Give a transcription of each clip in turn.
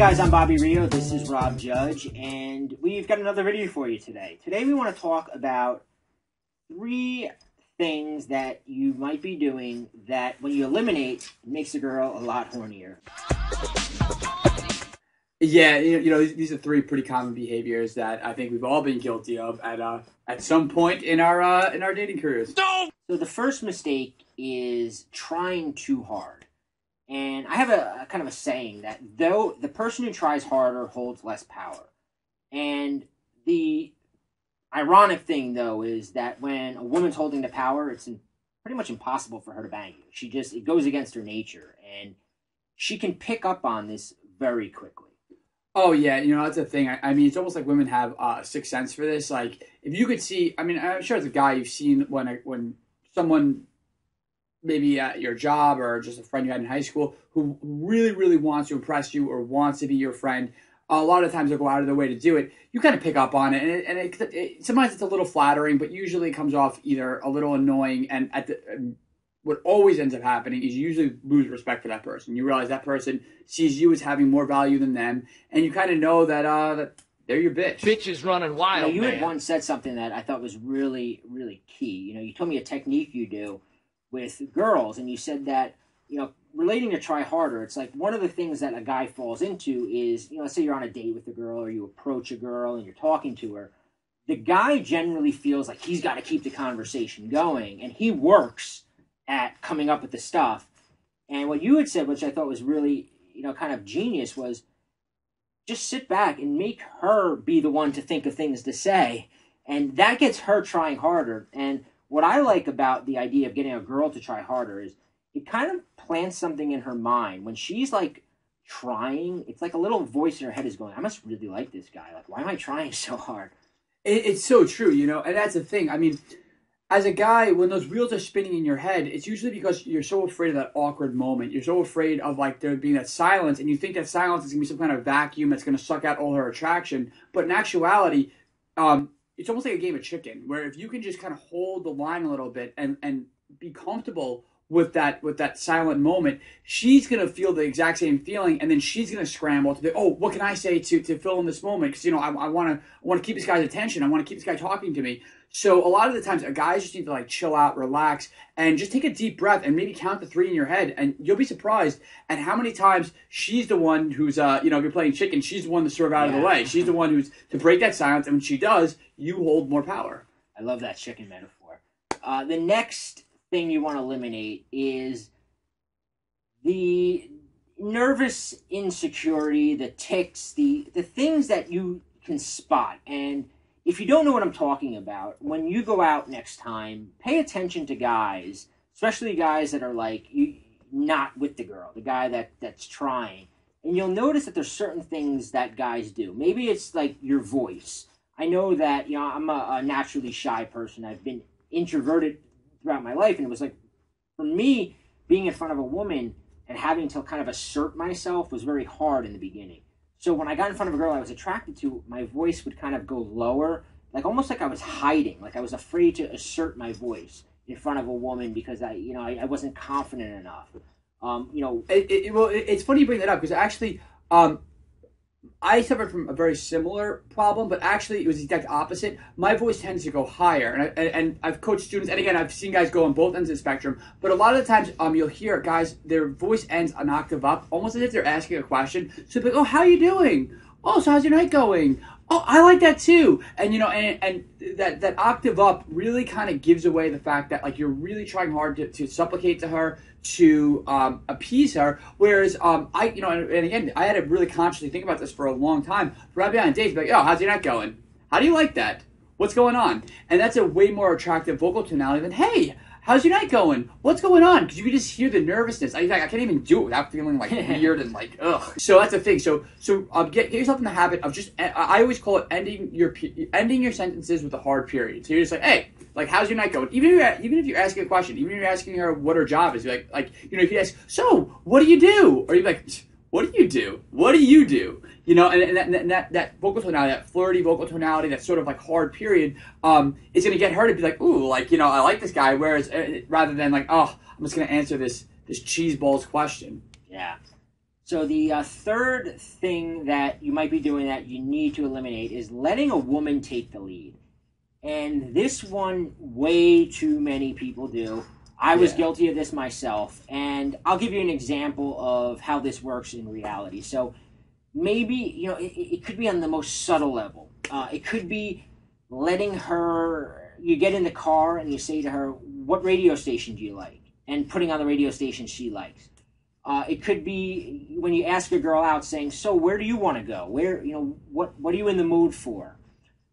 guys, I'm Bobby Rio, this is Rob Judge, and we've got another video for you today. Today we want to talk about 3 things that you might be doing that when you eliminate, makes a girl a lot hornier. Yeah, these are 3 pretty common behaviors that I think we've all been guilty of at some point in our dating careers. No! So the first mistake is trying too hard. And I have a kind of a saying that though the person who tries harder holds less power. And the ironic thing, though, is that when a woman's holding the power, it's pretty much impossible for her to bang you. It goes against her nature, and she can pick up on this very quickly. Oh, yeah, that's the thing. I mean, it's almost like women have a sixth sense for this. Like, if you could see, I mean, I'm sure as a guy you've seen when someone, maybe at your job or just a friend you had in high school, who really, really wants to impress you or wants to be your friend, a lot of times they'll go out of their way to do it. You kind of pick up on it, and sometimes it's a little flattering, but usually it comes off either a little annoying, and what always ends up happening is you usually lose respect for that person. You realize that person sees you as having more value than them, and you kind of know that they're your bitch. Bitch is running wild, you had once said something that I thought was really, really key. You told me a technique you do with girls, and you said that, relating to try harder, it's like one of the things that a guy falls into is, let's say you're on a date with a girl or you approach a girl and you're talking to her. The guy generally feels like he's got to keep the conversation going, and he works at coming up with the stuff. And what you had said, which I thought was really, kind of genius, was just sit back and make her be the one to think of things to say. And that gets her trying harder. And what I like about the idea of getting a girl to try harder is it kind of plants something in her mind. When she's like trying, it's like a little voice in her head is going, I must really like this guy. Like, why am I trying so hard? It's so true, and that's the thing. I mean, as a guy, when those wheels are spinning in your head, it's usually because you're so afraid of that awkward moment. You're so afraid of like there being that silence, and you think that silence is going to be some kind of vacuum that's going to suck out all her attraction. But in actuality, it's almost like a game of chicken, where if you can just kind of hold the line a little bit and be comfortable with that silent moment, she's going to feel the exact same feeling, and then she's going to scramble to what can I say to fill in this moment? Because I want to keep this guy's attention. I want to keep this guy talking to me. So a lot of the times, guys just need to like chill out, relax, and just take a deep breath and maybe count to 3 in your head, and you'll be surprised at how many times she's the one who's if you're playing chicken, she's the one to serve out of the way. She's the one who's to break that silence, and when she does, you hold more power. I love that chicken metaphor. The next thing you want to eliminate is the nervous insecurity, the tics, the things that you can spot. And if you don't know what I'm talking about, when you go out next time, pay attention to guys, especially guys that are like not with the girl, the guy that's trying. And you'll notice that there's certain things that guys do. Maybe it's like your voice. I know that, I'm a naturally shy person. I've been introverted throughout my life, and it was like, for me, being in front of a woman and having to kind of assert myself was very hard in the beginning. So when I got in front of a girl I was attracted to, my voice would kind of go lower, like almost like I was hiding, like I was afraid to assert my voice in front of a woman because I wasn't confident enough. It's funny you bring that up, because actually, I suffered from a very similar problem, but actually it was the exact opposite. My voice tends to go higher, and I've coached students, and again, I've seen guys go on both ends of the spectrum, but a lot of the times you'll hear guys, their voice ends an octave up, almost as if they're asking a question. So they're like, oh, how you doing? Oh, so how's your night going? Oh, I like that too. And and that octave up really kind of gives away the fact that like you're really trying hard to supplicate to her, to appease her. Whereas and again, I had to really consciously think about this for a long time. For I'd be on dates, like, oh, how's your night going? How do you like that? What's going on? And that's a way more attractive vocal tonality than, hey, how's your night going? What's going on? Because you can just hear the nervousness. I can't even do it without feeling like weird and like, ugh. So that's the thing. So get yourself in the habit of just, I always call it ending your sentences with a hard period. So you're just like, hey, like, how's your night going? Even if you're asking a question, even if you're asking her what her job is, like if you ask, so what do you do? Or you're like, what do you do? What do you do? And that vocal tonality, that flirty vocal tonality, that sort of like hard period, is going to get her to be like, ooh, like, I like this guy. Whereas rather than like, oh, I'm just going to answer this cheese balls question. Yeah. So the third thing that you might be doing that you need to eliminate is letting a woman take the lead. And this one, way too many people do. I was guilty of this myself. And I'll give you an example of how this works in reality. So maybe, you know, it could be on the most subtle level. It could be letting her, you get in the car and you say to her, what radio station do you like? And putting on the radio station she likes. It could be when you ask a girl out saying, so where do you want to go? Where, you know, what are you in the mood for?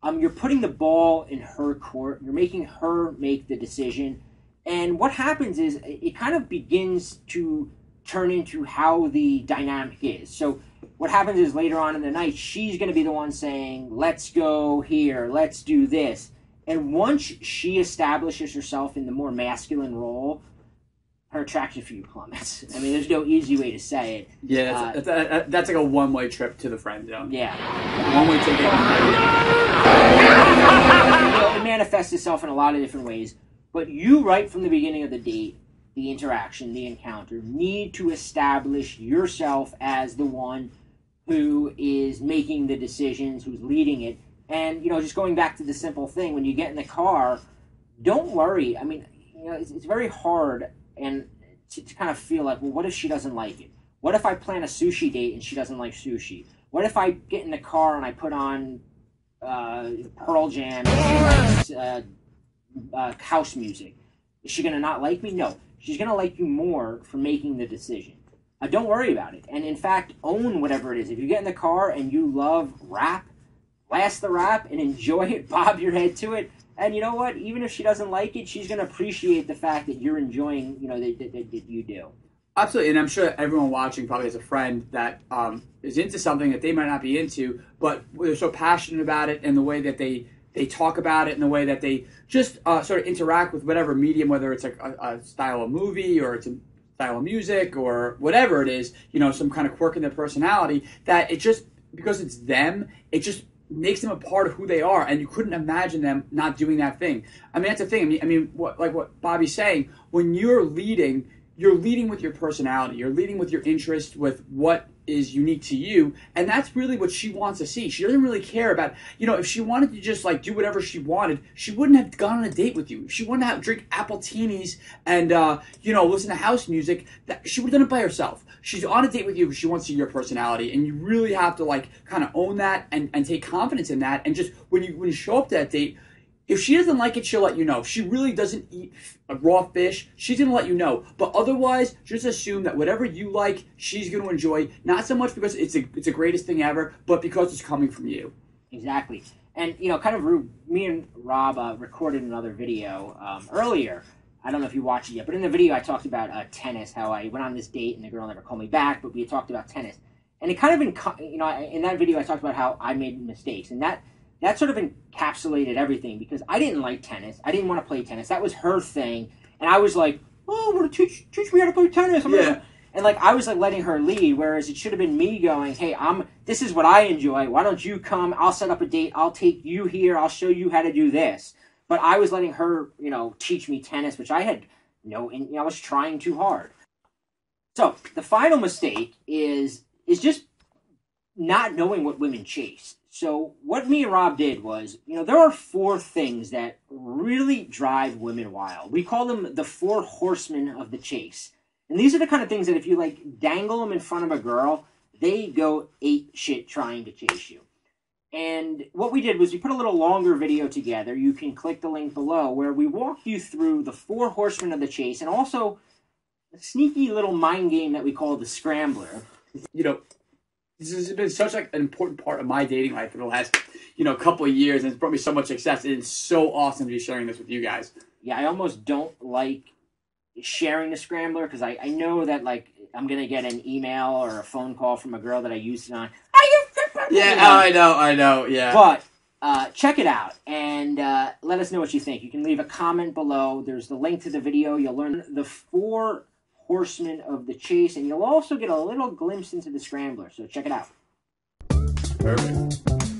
You're putting the ball in her court. You're making her make the decision. And what happens is it kind of begins to turn into how the dynamic is. So what happens is later on in the night, she's going to be the one saying, let's go here, let's do this. And once she establishes herself in the more masculine role, her attraction for you plummets. I mean, there's no easy way to say it. Yeah, that's like a one-way trip to the friend zone. Yeah. One-way ticket. You know, it manifests itself in a lot of different ways. But you, right from the beginning of the date, the interaction, the encounter, need to establish yourself as the one who is making the decisions, who's leading it. And, you know, just going back to the simple thing, when you get in the car, don't worry. I mean, you know, it's very hard and to kind of feel like, well, what if she doesn't like it? What if I plan a sushi date and she doesn't like sushi? What if I get in the car and I put on Pearl Jam and she likes house music? Is she going to not like me? No. She's going to like you more for making the decision. Don't worry about it. And in fact, own whatever it is. If you get in the car and you love rap, blast the rap and enjoy it, bob your head to it. And you know what? Even if she doesn't like it, she's going to appreciate the fact that you're enjoying, you know, that you do. Absolutely, and I'm sure everyone watching probably has a friend that is into something that they might not be into, but they're so passionate about it and the way that they talk about it and the way that they just sort of interact with whatever medium, whether it's a style of movie or it's a style of music or whatever it is, you know, some kind of quirk in their personality, that it just, because it's them, it just makes them a part of who they are, and you couldn't imagine them not doing that thing. I mean, that's the thing. I mean, what Bobby's saying, when you're leading with your personality, you're leading with your interest, with what is unique to you, and that's really what she wants to see. She doesn't really care about, you know, if she wanted to just like do whatever she wanted, she wouldn't have gone on a date with you. If she wanted to drink Appletinis and you know, listen to house music, that she would have done it by herself. She's on a date with you because she wants to see your personality, and you really have to like kind of own that and take confidence in that. And just when you show up to that date, if she doesn't like it, she'll let you know. If she really doesn't eat raw fish, she's going to let you know. But otherwise, just assume that whatever you like, she's going to enjoy. Not so much because it's the greatest thing ever, but because it's coming from you. Exactly. And, you know, kind of me and Rob recorded another video earlier. I don't know if you watched it yet, but in the video I talked about tennis, how I went on this date and the girl never called me back, but we had talked about tennis. And it kind of, you know, in that video I talked about how I made mistakes. And that sort of encapsulated everything, because I didn't like tennis. I didn't want to play tennis. That was her thing. And I was like, oh, want to teach me how to play tennis. And like I was like letting her lead, whereas it should have been me going, hey, this is what I enjoy. Why don't you come? I'll set up a date. I'll take you here. I'll show you how to do this. But I was letting her, you know, teach me tennis, which I had and I was trying too hard. So the final mistake is just not knowing what women chase. So what me and Rob did was, you know, there are 4 things that really drive women wild. We call them the 4 horsemen of the chase. And these are the kind of things that if you, like, dangle them in front of a girl, they go ape shit trying to chase you. And what we did was we put a little longer video together. You can click the link below where we walk you through the 4 horsemen of the chase and also a sneaky little mind game that we call the Scrambler. You know, this has been such like an important part of my dating life for the last, you know, couple of years, and it's brought me so much success. It is so awesome to be sharing this with you guys. Yeah, I almost don't like sharing the Scrambler because I know that like I'm gonna get an email or a phone call from a girl that I used it on. Yeah, I know, yeah. But check it out and let us know what you think. You can leave a comment below. There's the link to the video. You'll learn the 4 horsemen of the chase, and you'll also get a little glimpse into the Scrambler. So check it out. Perfect.